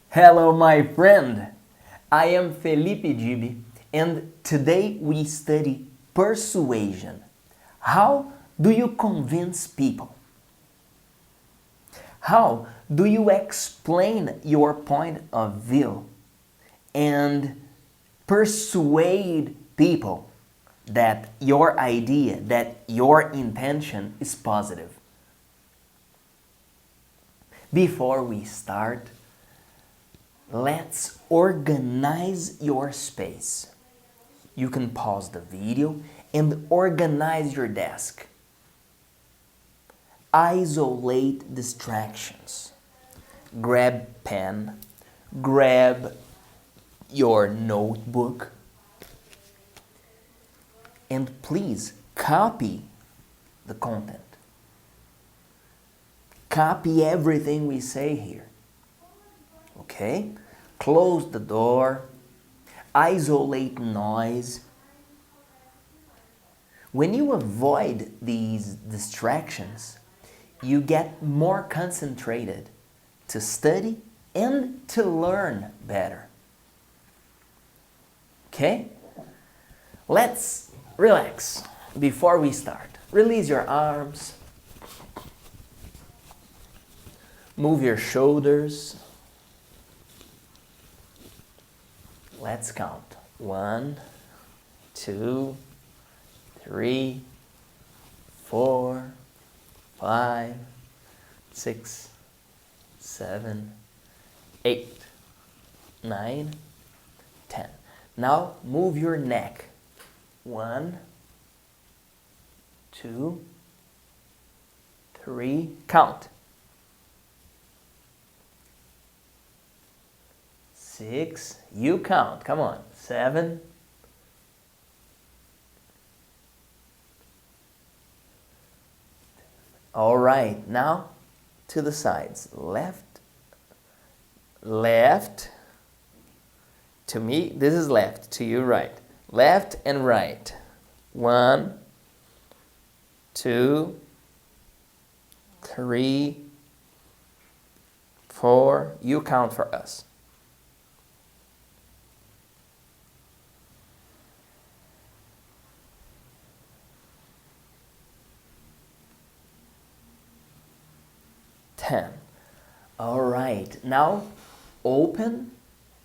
Hello, my friend. I am Felipe Dib, and today we study persuasion. How do you convince people? How do you explain your point of view and persuade people that your idea, that your intention is positive? Before we start, let's organize your space. You can pause the video and organize your desk. Isolate distractions. Grab pen, grab your notebook, and please copy the content. Copy everything we say here. Okay? Close the door. Isolate noise. When you avoid these distractions, you get more concentrated to study and to learn better. Okay? Let's relax before we start. Release your arms. Move your shoulders. Let's count. 1, 2, 3, 4, 5, 6, 7, 8, 9, 10. Now move your neck. 1, 2, 3, count. 6, you count, come on. 7, 8. All right, now to the sides. Left, left. To me, this is left. To you, right. Left and right. 1, 2, 3, 4. You count for us. 10. All right, now open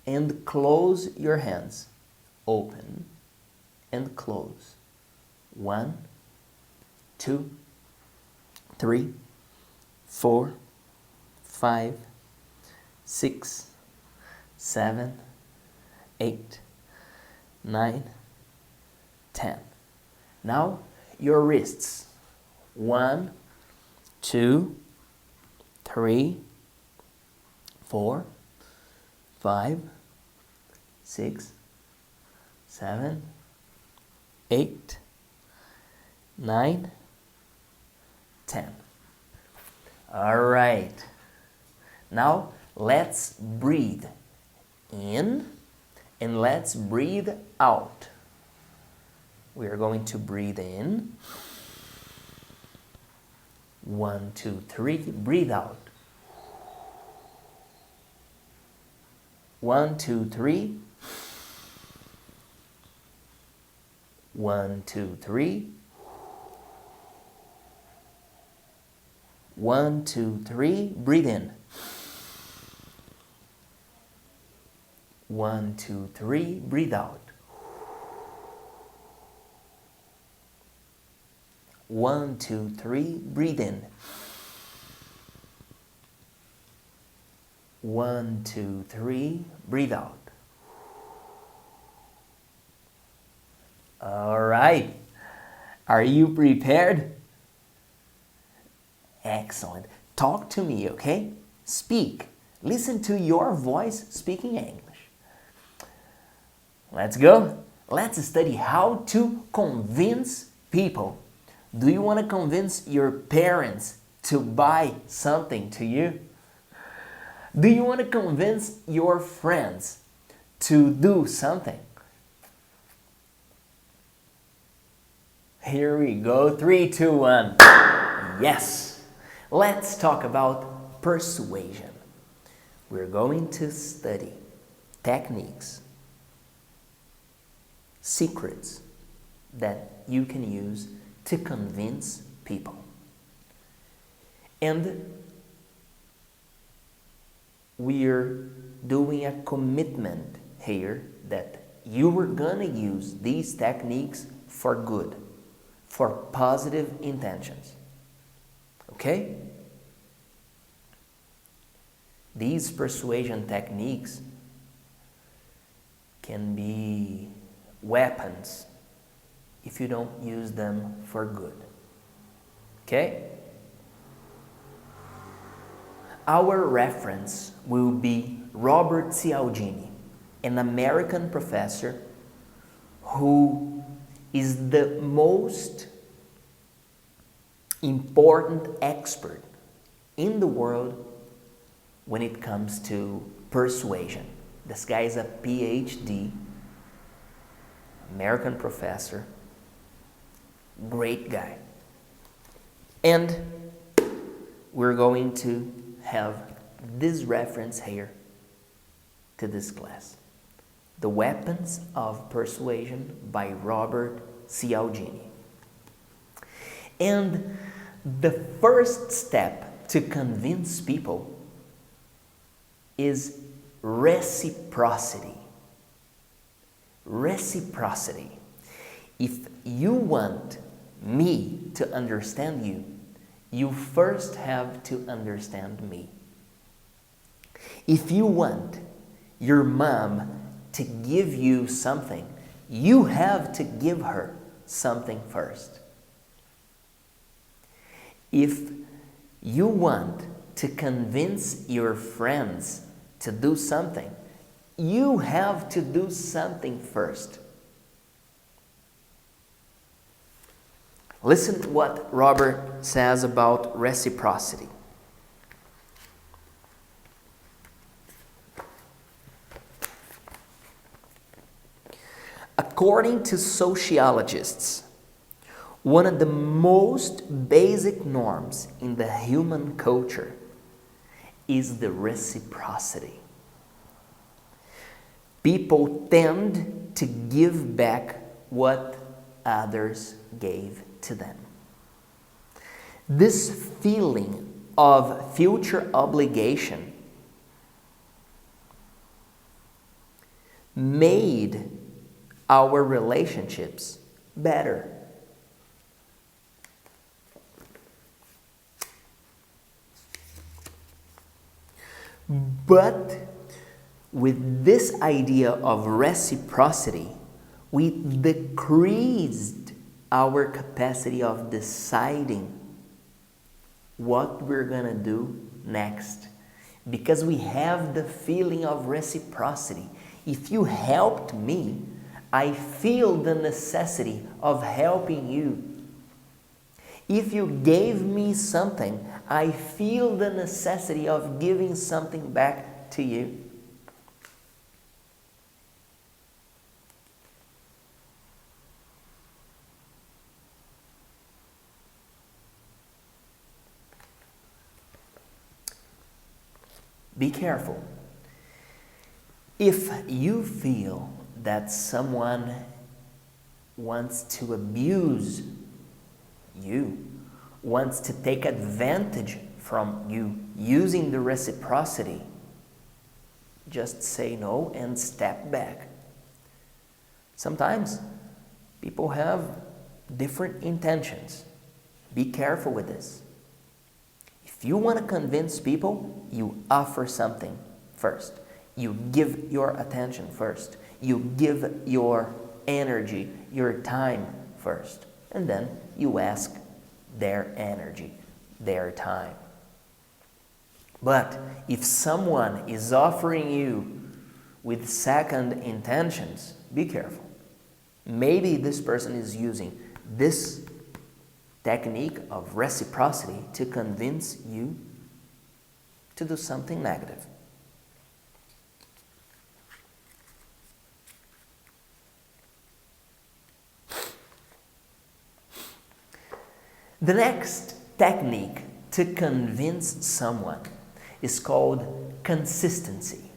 and close your hands. Open and close. 1, 2, 3, 4, 5, 6, 7, 8, 9, 10. Now your wrists. 1, 2, 3, 4, 5, 6, 7, 8, 9, 10. All right. Now let's breathe in and let's breathe out. We are going to breathe in. 1, 2, 3. Breathe out. 1, 2, 3. 1, 2, 3. 1, 2, 3. Breathe in. 1, 2, 3. Breathe out. 1, 2, 3. Breathe in. 1, 2, 3. Breathe out. All right. Are you prepared? Excellent. Talk to me, okay? Speak. Listen to your voice speaking English. Let's go. Let's study how to convince people. Do you want to convince your parents to buy something to you? Do you want to convince your friends to do something? Here we go. 3, 2, 1. Yes. Let's talk about persuasion. we're going to study techniques, secrets that you can use to convince people. And we're doing a commitment here that you are gonna use these techniques for good, for positive intentions. Okay? These persuasion techniques can be weapons if you don't use them for good. Okay? Our reference will be Robert Cialdini, an American professor who is the most important expert in the world when it comes to persuasion. This guy is a PhD, American professor, great guy. And we're going to have this reference here to this class. The Weapons of Persuasion by Robert Cialdini. And the first step to convince people is reciprocity. Reciprocity. If you want me to understand you, you first have to understand me. If you want your mom to give you something, you have to give her something first. If you want to convince your friends to do something, you have to do something first. Listen to what Robert says about reciprocity. According to sociologists, one of the most basic norms in the human culture is the reciprocity. People tend to give back what others gave to them. This feeling of future obligation made our relationships better. But with this idea of reciprocity, we decreased our capacity of deciding what we're gonna do next, because we have the feeling of reciprocity. If you helped me, I feel the necessity of helping you. If you gave me something, I feel the necessity of giving something back to you. Be careful. If you feel that someone wants to abuse you, wants to take advantage from you using the reciprocity, just say no and step back. Sometimes people have different intentions. Be careful with this. If you want to convince people, you offer something first. You give your attention first. You give your energy, your time first. And then you ask their energy, their time. But if someone is offering you with second intentions, be careful. Maybe this person is using this technique of reciprocity to convince you to do something negative. The next technique to convince someone is called consistency.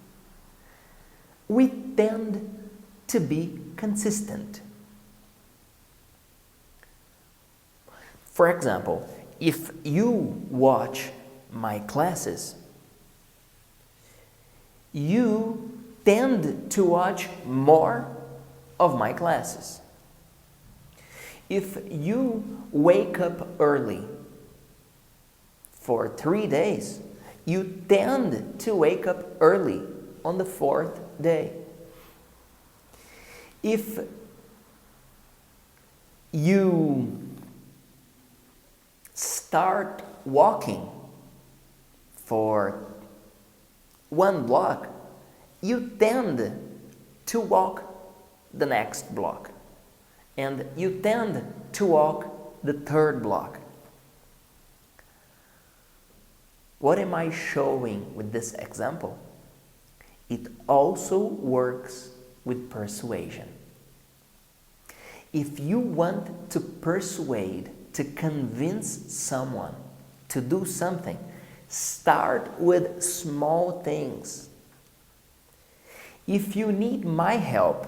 We tend to be consistent. For example, if you watch my classes, you tend to watch more of my classes. If you wake up early for 3 days, you tend to wake up early on the 4th day. If you start walking for 1 block, you tend to walk the next block, and you tend to walk the 3rd block. What am I showing with this example? It also works with persuasion. If you want to persuade, to convince someone to do something, start with small things. If you need my help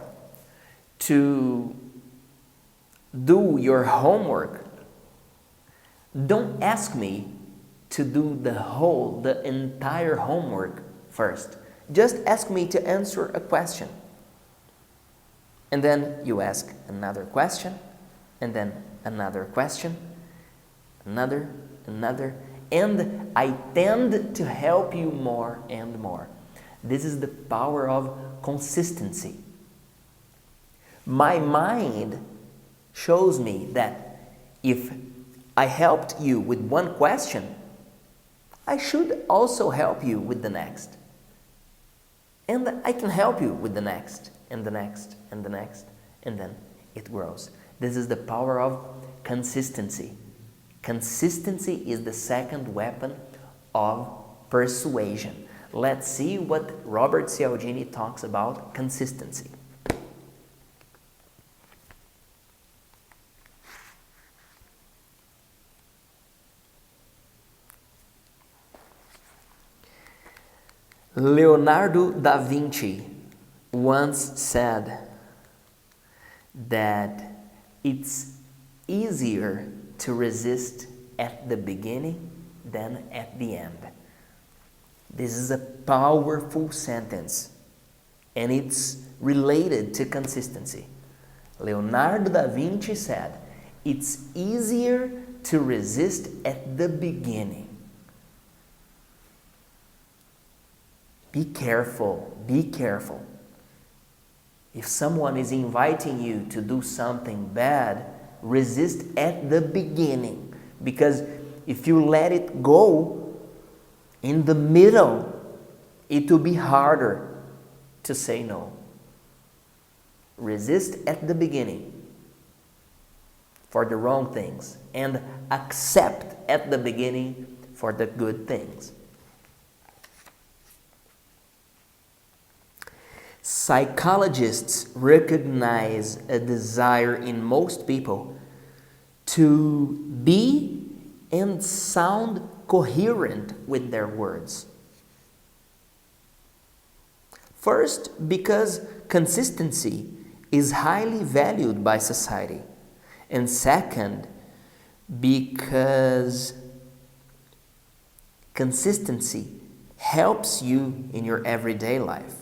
to do your homework, don't ask me to do the entire homework first. Just ask me to answer a question. And then you ask another question, and then another question, another, and I tend to help you more and more. This is the power of consistency. My mind shows me that if I helped you with one question, I should also help you with the next. And I can help you with the next, and the next, and the next, and then it grows. This is the power of consistency. Consistency is the second weapon of persuasion. Let's see what Robert Cialdini talks about consistency. Leonardo da Vinci once said that it's easier to resist at the beginning than at the end. This is a powerful sentence, and it's related to consistency. Leonardo da Vinci said, it's easier to resist at the beginning. Be careful, be careful. If someone is inviting you to do something bad, resist at the beginning, because if you let it go in the middle, it will be harder to say no. Resist at the beginning for the wrong things, and accept at the beginning for the good things. Psychologists recognize a desire in most people to be and sound coherent with their words. First, because consistency is highly valued by society. And second, because consistency helps you in your everyday life.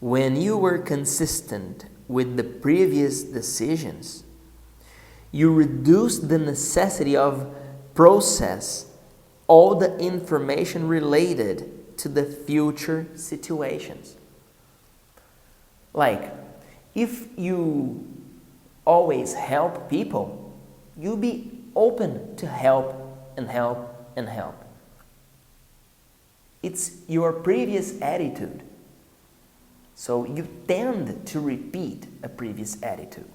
When you were consistent with the previous decisions, you reduce the necessity of process all the information related to the future situations. Like, if you always help people, you'll be open to help and help and help. It's your previous attitude. So you tend to repeat a previous attitude.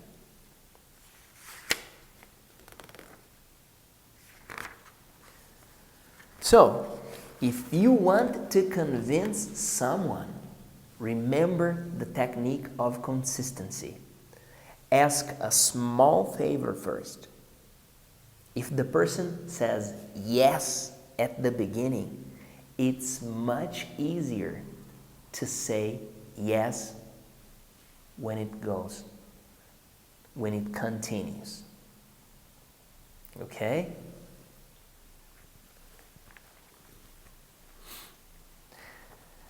So, if you want to convince someone, remember the technique of consistency. Ask a small favor first. If the person says yes at the beginning, it's much easier to say yes when it continues. Okay?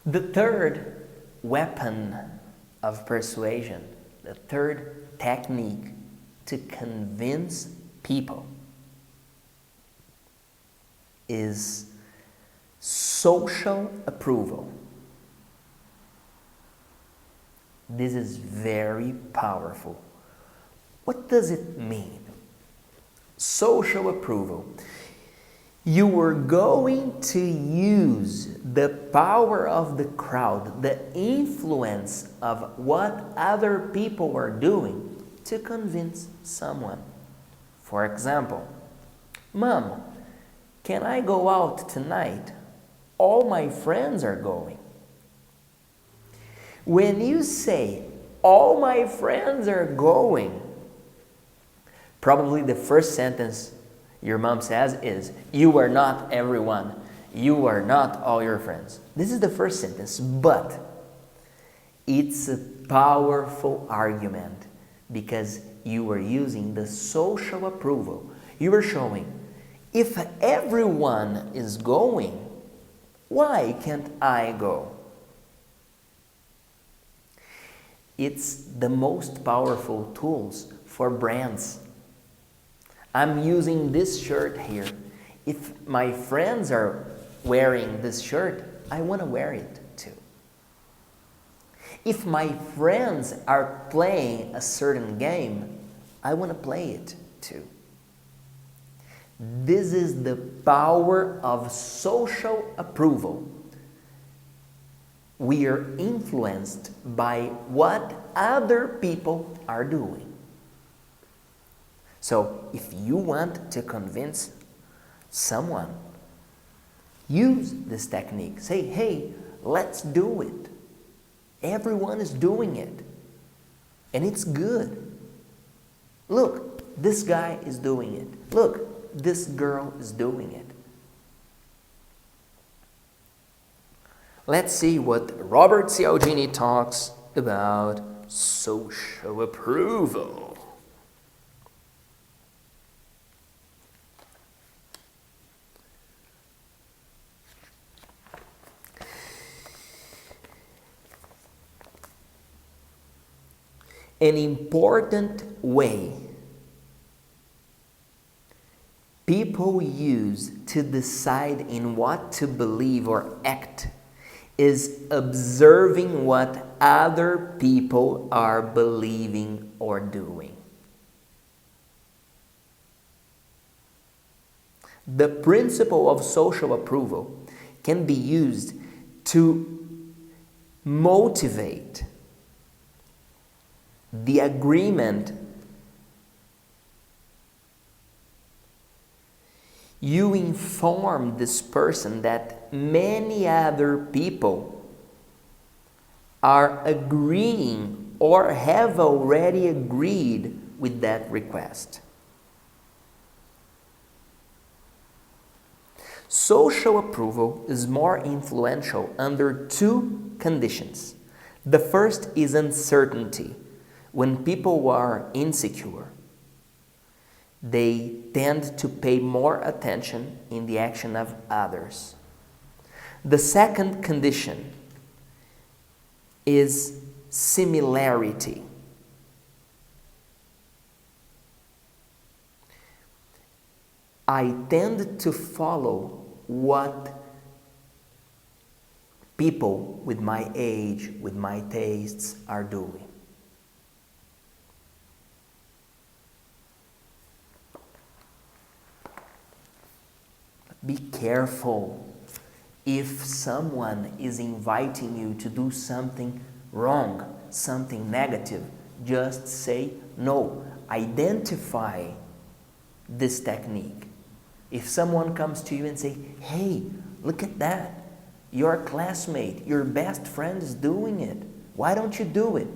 The third weapon of persuasion, the third technique to convince people is social approval. This is very powerful. What does it mean? Social approval. You are going to use the power of the crowd, the influence of what other people are doing to convince someone. For example, Mom, can I go out tonight? All my friends are going. When you say, all my friends are going, probably the first sentence your mom says is, you are not everyone. You are not all your friends. This is the first sentence, but it's a powerful argument because you are using the social approval. You are showing, if everyone is going, why can't I go? It's the most powerful tools for brands. I'm using this shirt here. If my friends are wearing this shirt, I want to wear it too. If my friends are playing a certain game, I want to play it too. This is the power of social approval. We are influenced by what other people are doing. So, if you want to convince someone, use this technique. Say, hey, let's do it. Everyone is doing it. And it's good. Look, this guy is doing it. Look, this girl is doing it. Let's see what Robert Cialdini talks about social approval. An important way people use to decide in what to believe or act is observing what other people are believing or doing. The principle of social approval can be used to motivate the agreement. You inform this person that many other people are agreeing or have already agreed with that request. Social approval is more influential under two conditions. The first is uncertainty. When people are insecure, they tend to pay more attention in the action of others. The second condition is similarity. I tend to follow what people with my age, with my tastes are doing. Be careful. If someone is inviting you to do something wrong, something negative, just say no. Identify this technique. If someone comes to you and say, hey, look at that. Your classmate, your best friend is doing it. Why don't you do it?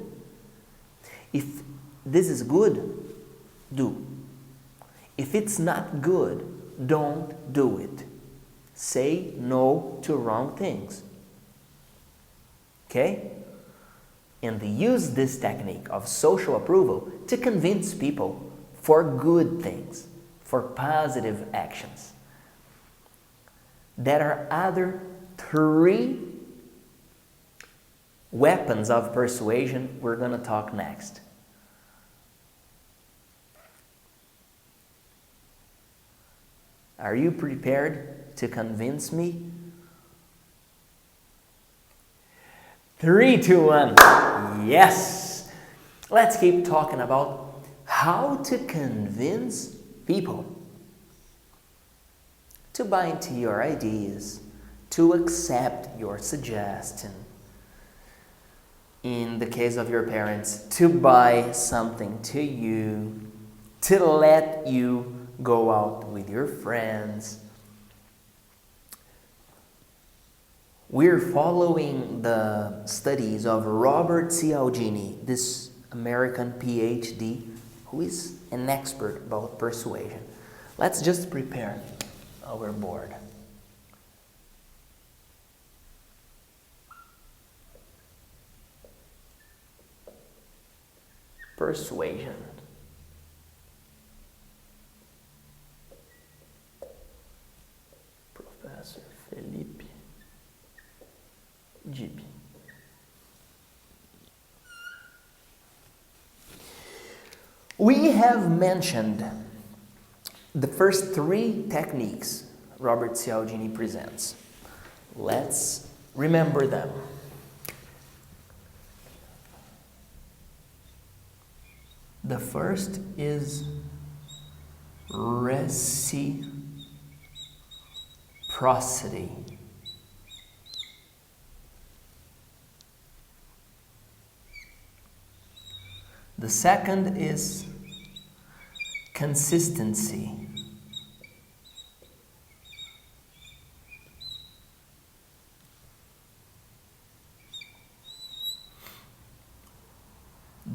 If this is good, do. If it's not good, don't do it. Say no to wrong things. Okay? And use this technique of social approval to convince people for good things, for positive actions. There are other 3 weapons of persuasion we're going to talk next. Are you prepared to convince me? 3, 2, 1. Yes! Let's keep talking about how to convince people to buy into your ideas, to accept your suggestion. In the case of your parents, to buy something to you, to let you go out with your friends. We're following the studies of Robert Cialdini, this American PhD, who is an expert about persuasion. Let's just prepare our board. Persuasion. Professor Felipe Dib. We have mentioned the first 3 techniques Robert Cialdini presents. Let's remember them. The first is reciprocity. The second is consistency.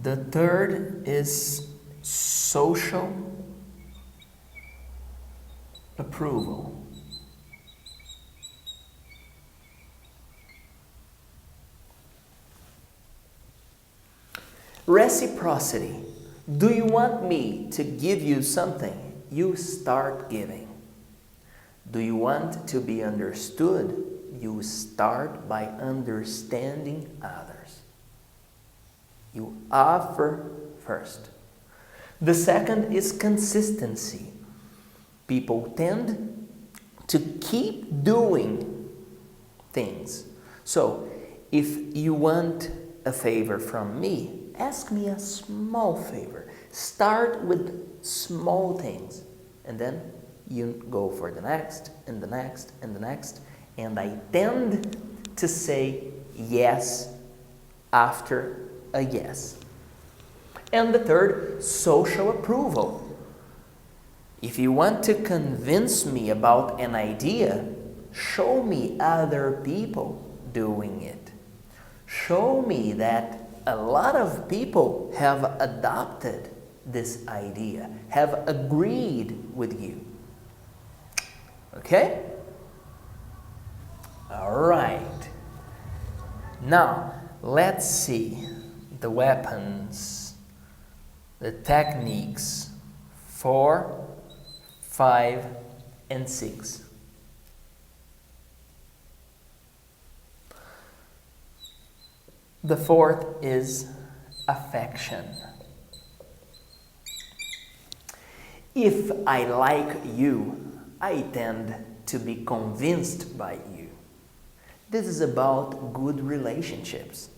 The third is social approval. Reciprocity. Do you want me to give you something? You start giving. Do you want to be understood? You start by understanding others. You offer first. The second is consistency. People tend to keep doing things. So, if you want a favor from me, ask me a small favor. Start with small things, and then you go for the next, and the next, and the next. And I tend to say yes after a yes. And the third, social approval. If you want to convince me about an idea, show me other people doing it. Show me that a lot of people have adopted this idea, have agreed with you. Okay? All right. Now, let's see the weapons, the techniques 4, 5, and 6. The fourth is affection. If I like you, I tend to be convinced by you. This is about good relationships.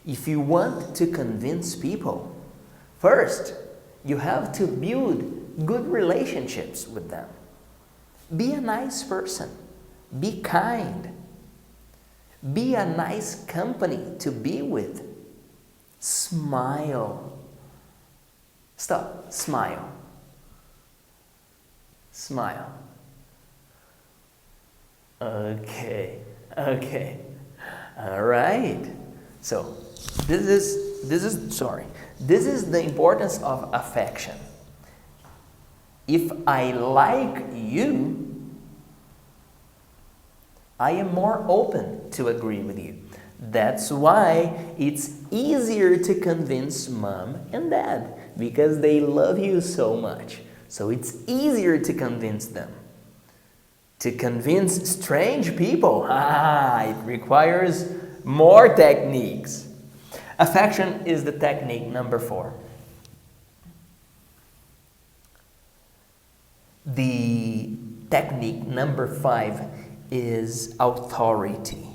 If you want to convince people, first, you have to build good relationships with them. Be a nice person. Be kind. Be a nice company to be with. Smile. Stop. Smile. Smile. Okay. All right. So, this is the importance of affection. If I like you, I am more open to agree with you. That's why it's easier to convince mom and dad, because they love you so much. So it's easier to convince them. To convince strange people, it requires more techniques. Affection is the technique number 4. The technique number 5 is authority.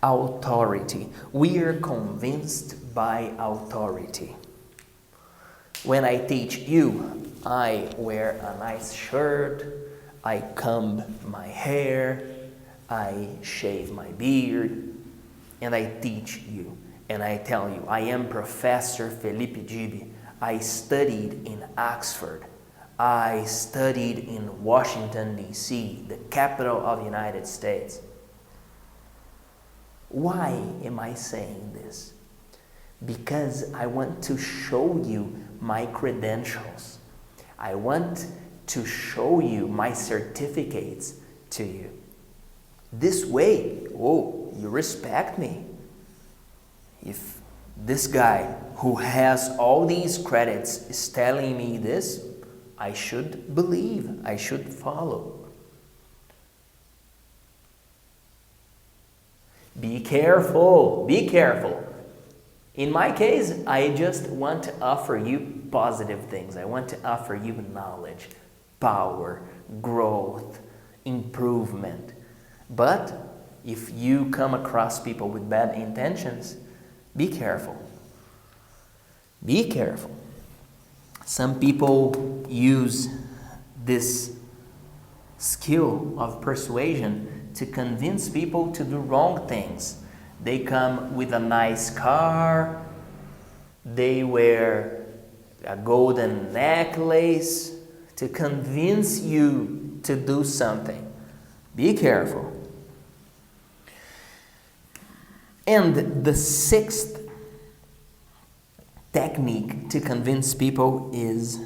Authority. We are convinced by authority. When I teach you, I wear a nice shirt, I comb my hair, I shave my beard, and I teach you. And I tell you, I am Professor Felipe Dib. I studied in Oxford. I studied in Washington, D.C., the capital of the United States. Why am I saying this? Because I want to show you my credentials. I want to show you my certificates to you. This way, you respect me. If this guy who has all these credits is telling me this, I should believe, I should follow. Be careful, be careful. In my case, I just want to offer you positive things. I want to offer you knowledge, power, growth, improvement. But if you come across people with bad intentions, be careful. Be careful. Some people use this skill of persuasion to convince people to do wrong things. They come with a nice car, they wear a golden necklace to convince you to do something. Be careful. And the 6th technique to convince people is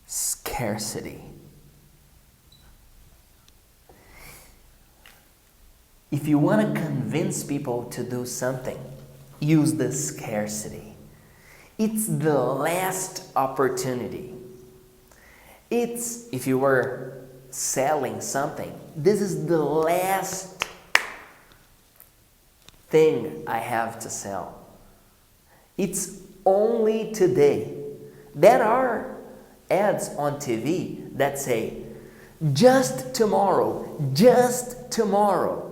scarcity. If you want to convince people to do something, use the scarcity. It's the last opportunity. It's, if you were selling something, this is the last thing I have to sell. It's only today. There are ads on TV that say, just tomorrow, just tomorrow.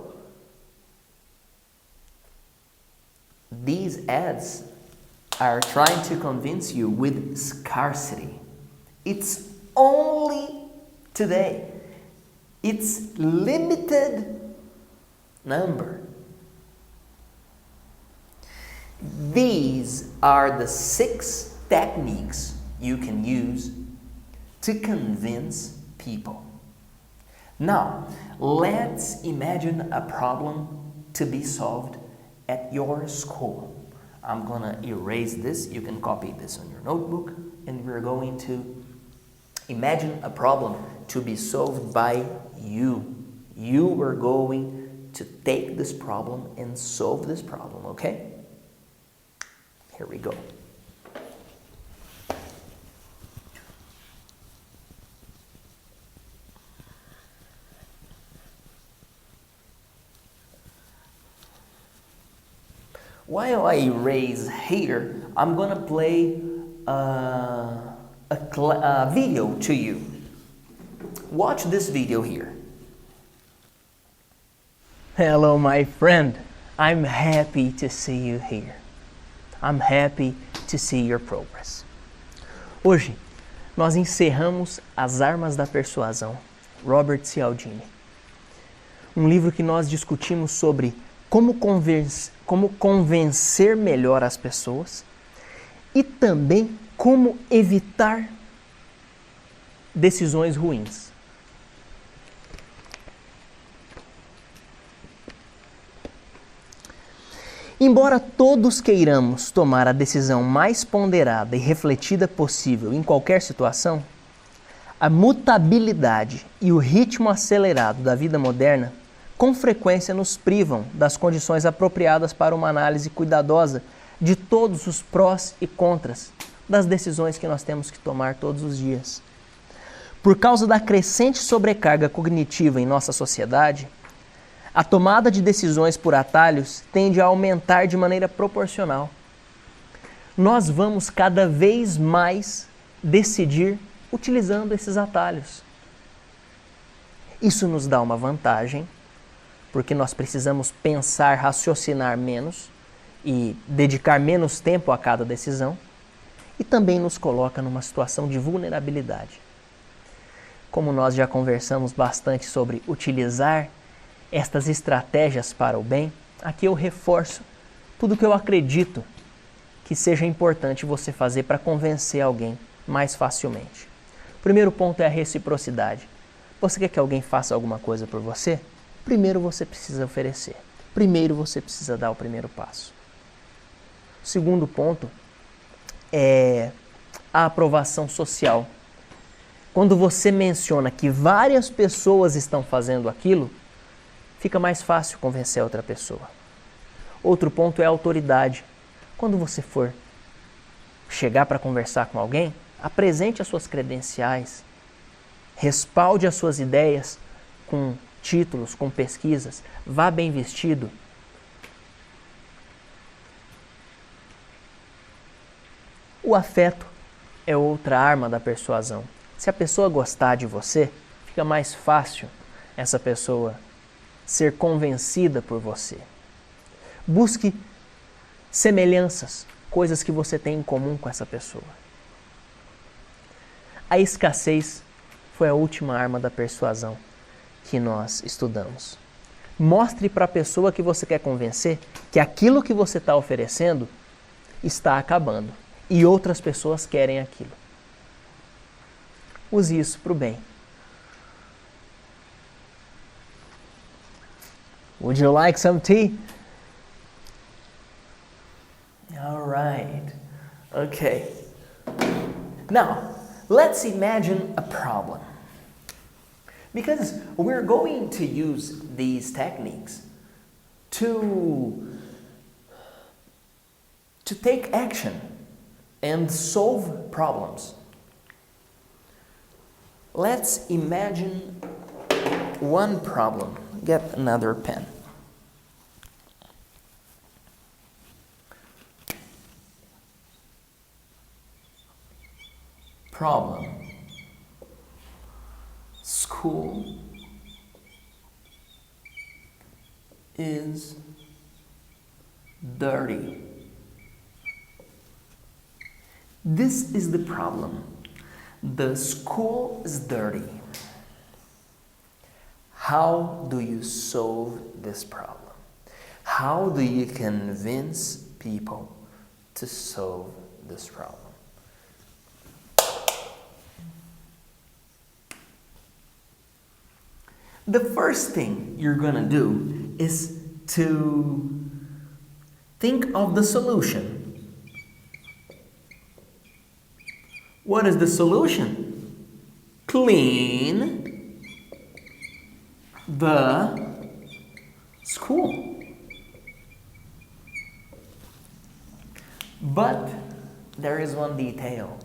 These ads are trying to convince you with scarcity. It's only today. It's limited number. These are the 6 techniques you can use to convince people. Now, let's imagine a problem to be solved at your school. I'm gonna erase this. You can copy this on your notebook, and we're going to imagine a problem to be solved by you. You are going to take this problem and solve this problem, okay? Here we go. While I erase here, I'm gonna play a video to you. Watch this video here. Hello, my friend. I'm happy to see you here. I'm happy to see your progress. Hoje, nós encerramos As Armas da Persuasão, Robert Cialdini. Um livro que nós discutimos sobre como convencer melhor as pessoas e também como evitar decisões ruins. Embora todos queiramos tomar a decisão mais ponderada e refletida possível em qualquer situação, a mutabilidade e o ritmo acelerado da vida moderna com frequência nos privam das condições apropriadas para uma análise cuidadosa de todos os prós e contras das decisões que nós temos que tomar todos os dias. Por causa da crescente sobrecarga cognitiva em nossa sociedade, a tomada de decisões por atalhos tende a aumentar de maneira proporcional. Nós vamos cada vez mais decidir utilizando esses atalhos. Isso nos dá uma vantagem, porque nós precisamos pensar, raciocinar menos e dedicar menos tempo a cada decisão, e também nos coloca numa situação de vulnerabilidade. Como nós já conversamos bastante sobre utilizar estas estratégias para o bem, aqui eu reforço tudo o que eu acredito que seja importante você fazer para convencer alguém mais facilmente. O primeiro ponto é a reciprocidade. Você quer que alguém faça alguma coisa por você? Primeiro você precisa oferecer. Primeiro você precisa dar o primeiro passo. O segundo ponto é a aprovação social. Quando você menciona que várias pessoas estão fazendo aquilo, fica mais fácil convencer a outra pessoa. Outro ponto é a autoridade. Quando você for chegar para conversar com alguém, apresente as suas credenciais, respalde as suas ideias com títulos, com pesquisas, vá bem vestido. O afeto é outra arma da persuasão. Se a pessoa gostar de você, fica mais fácil essa pessoa ser convencida por você. Busque semelhanças, coisas que você tem em comum com essa pessoa. A escassez foi a última arma da persuasão que nós estudamos. Mostre para a pessoa que você quer convencer que aquilo que você está oferecendo está acabando e outras pessoas querem aquilo. Use isso para o bem. Would you like some tea? All right. Okay. Now, let's imagine a problem. Because we're going to use these techniques to take action and solve problems. Let's imagine one problem. Get another pen. Problem. School is dirty. This is the problem. The school is dirty. How do you solve this problem? How do you convince people to solve this problem? The first thing you're going to do is to think of the solution. What is the solution? Clean the school. But there is one detail.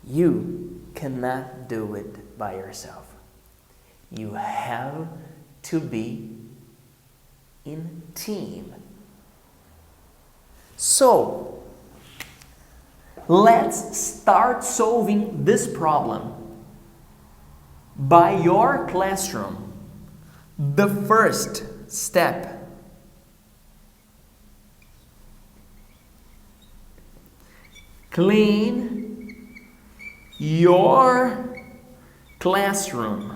You cannot do it by yourself. You have to be in team. So, let's start solving this problem by your classroom. The first step. Clean your classroom.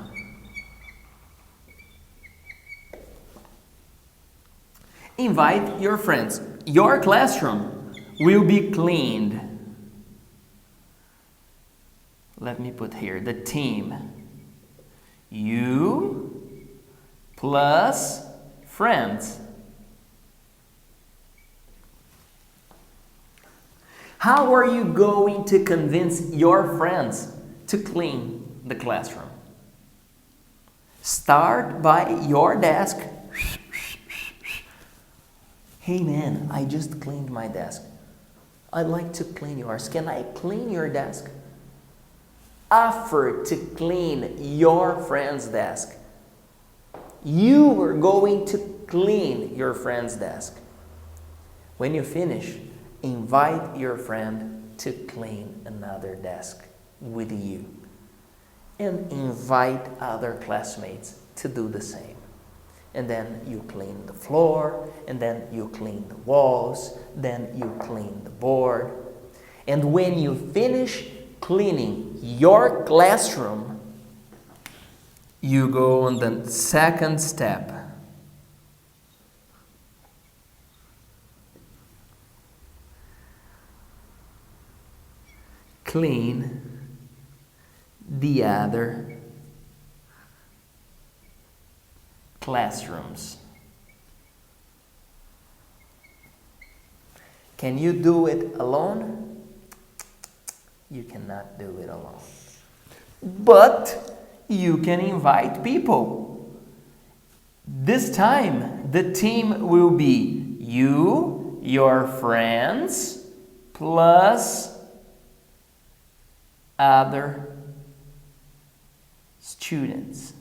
Invite your friends. Your classroom will be cleaned. Let me put here the team. You plus friends. How are you going to convince your friends to clean the classroom? Start by your desk. Hey man, I just cleaned my desk. I'd like to clean yours. Can I clean your desk? Offer to clean your friend's desk. You are going to clean your friend's desk. When you finish, invite your friend to clean another desk with you. And invite other classmates to do the same. And then you clean the floor, and then you clean the walls, then you clean the board. And when you finish cleaning your classroom, you go on the second step. Clean the other classrooms. Can you do it alone? You cannot do it alone. But you can invite people. This time, the team will be you, your friends, plus other students.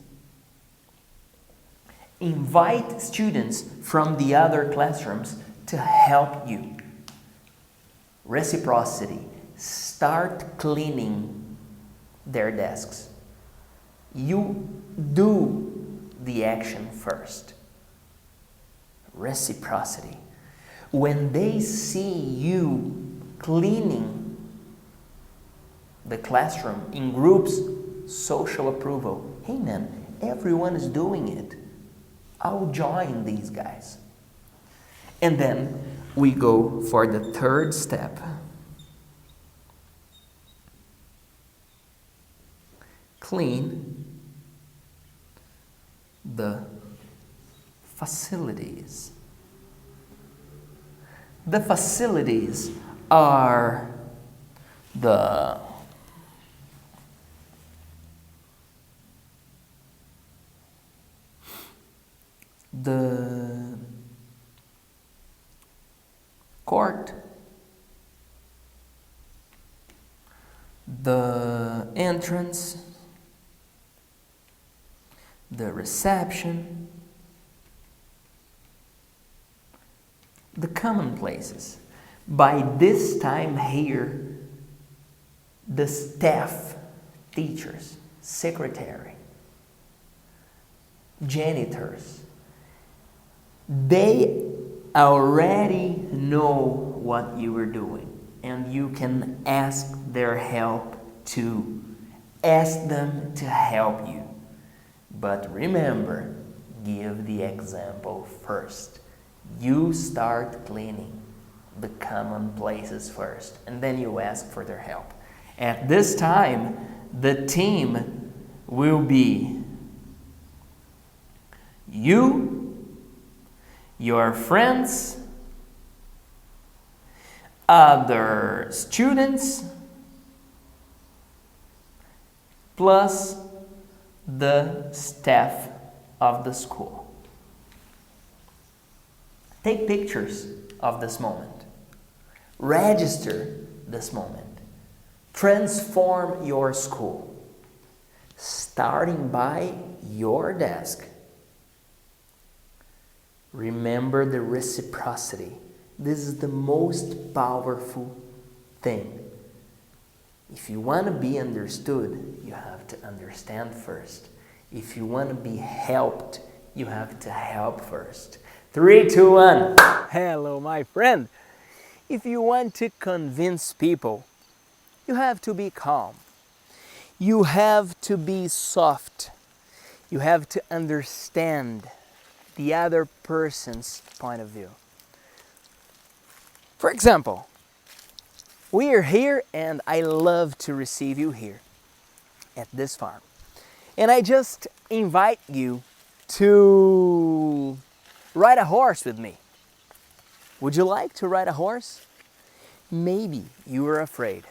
Invite students from the other classrooms to help you. Reciprocity. Start cleaning their desks. You do the action first. Reciprocity. When they see you cleaning the classroom in groups, social approval. Hey man, everyone is doing it. I'll join these guys. And then we go for the third step. Clean the facilities. The facilities are the court, the entrance, the reception, the common places. By this time here, the staff, teachers, secretary, janitors, they already know what you are doing, and you can ask their help too. Ask them to help you. But remember, give the example first. You start cleaning the common places first, and then you ask for their help. At this time, the team will be you, your friends, other students, plus the staff of the school. Take pictures of this moment. Register this moment. Transform your school, starting by your desk. Remember the reciprocity. This is the most powerful thing. If you want to be understood, you have to understand first. If you want to be helped, you have to help first. 3, 2, 1. Hello, my friend. If you want to convince people, you have to be calm. You have to be soft. You have to understand the other person's point of view. For example, we are here and I love to receive you here at this farm. And I just invite you to ride a horse with me. Would you like to ride a horse? maybe you are afraid.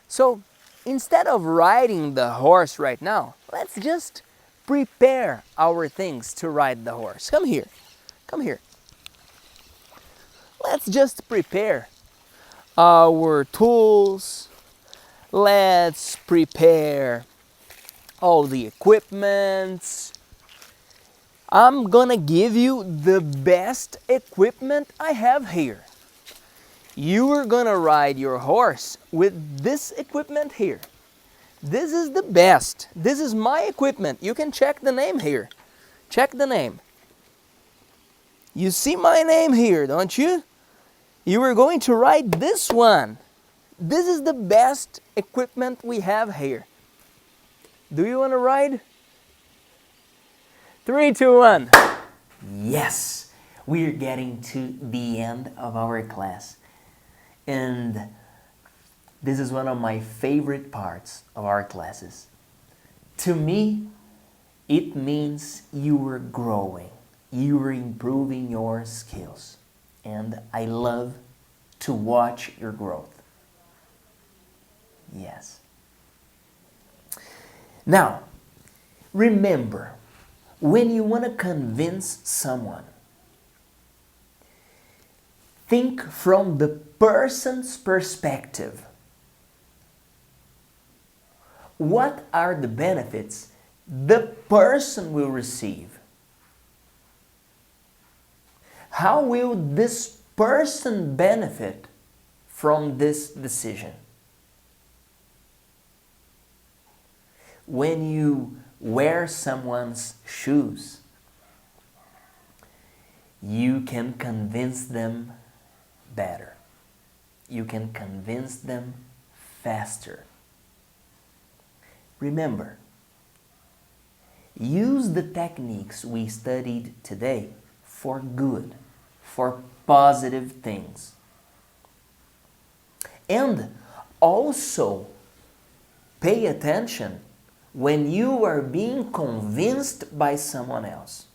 So instead of riding the horse right now, let's just prepare our things to ride the horse. Come here. Come here. Let's just prepare our tools. Let's prepare all the equipment. I'm gonna give you the best equipment I have here. You are gonna ride your horse with this equipment here. This is the best. This is my equipment. You can check the name here. Check the name. You see my name here, don't you? You are going to ride this one. This is the best equipment we have here. Do you want to ride? 3, 2, 1. Yes, we're getting to the end of our class. And this is one of my favorite parts of our classes. To me, it means you are growing. You are improving your skills. And I love to watch your growth. Yes. Now, remember, when you want to convince someone, think from the person's perspective. What are the benefits the person will receive? How will this person benefit from this decision? When you wear someone's shoes, you can convince them better. You can convince them faster. Remember, use the techniques we studied today for good, for positive things. And also pay attention when you are being convinced by someone else.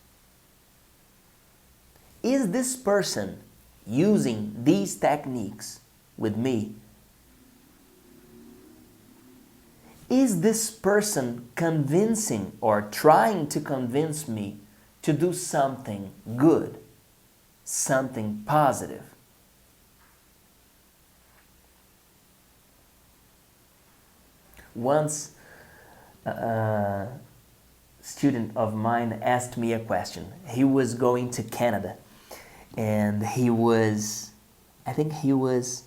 Is this person using these techniques with me? Is this person convincing or trying to convince me to do something good, something positive? Once a student of mine asked me a question. He was going to Canada and I think he was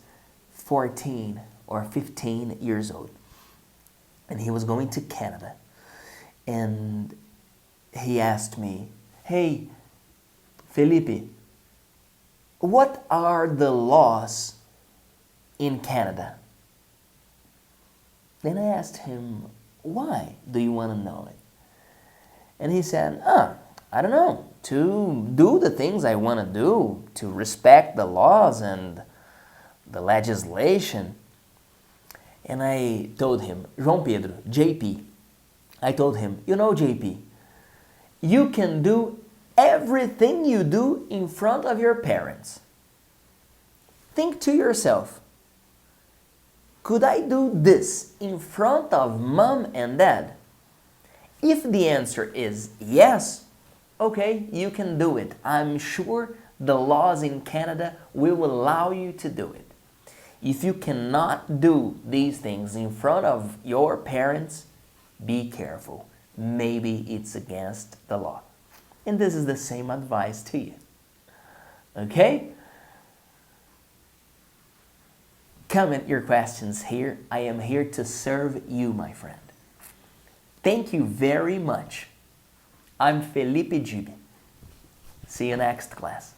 14 or 15 years old. And he was going to Canada. And he asked me, "Hey, Felipe, what are the laws in Canada?" Then I asked him, "Why do you want to know it?" And he said, I don't know, to do the things I want to do, to respect the laws and the legislation. And I told him, João Pedro, JP, I told him, you know, JP, you can do everything you do in front of your parents. Think to yourself, could I do this in front of mom and dad? If the answer is yes, okay, you can do it. I'm sure the laws in Canada will allow you to do it. If you cannot do these things in front of your parents, be careful. Maybe it's against the law. And this is the same advice to you. Okay? Comment your questions here. I am here to serve you, my friend. Thank you very much. I'm Felipe Dib. See you next class.